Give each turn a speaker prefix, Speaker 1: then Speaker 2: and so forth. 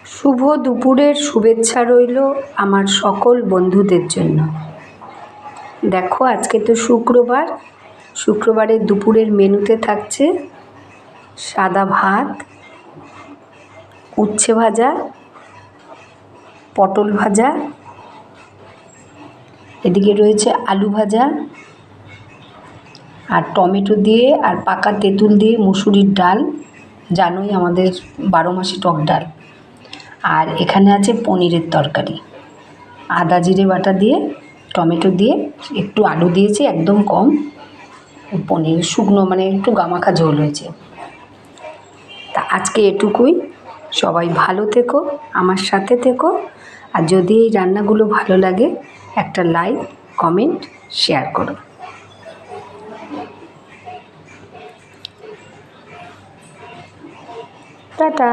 Speaker 1: শুভ দুপুরের শুভেচ্ছা রইল আমার সকল বন্ধুদের জন্য। দেখো আজকে তো শুক্রবার, শুক্রবারের দুপুরের মেনুতে থাকছে সাদা ভাত, উচ্ছে ভাজা, পটল ভাজা, এদিকে রয়েছে আলু ভাজা, আর টমেটো দিয়ে আর পাকা তেঁতুল দিয়ে মুসুরির ডাল, জানোই আমাদের 12 মাসে টক ডাল। আর এখানে আছে পনিরের তরকারি, আদা জিরে বাটা দিয়ে, টমেটো দিয়ে, একটু আলু দিয়েছি একদম কম, পনির শুকনো মানে একটু গামাখা ঝোল হয়েছে। তা আজকে এটুকুই। সবাই ভালো থেকো, আমার সাথে থেকো, আর যদি এই রান্নাগুলো ভালো লাগে একটা লাইক, কমেন্ট, শেয়ার করো। টাটা।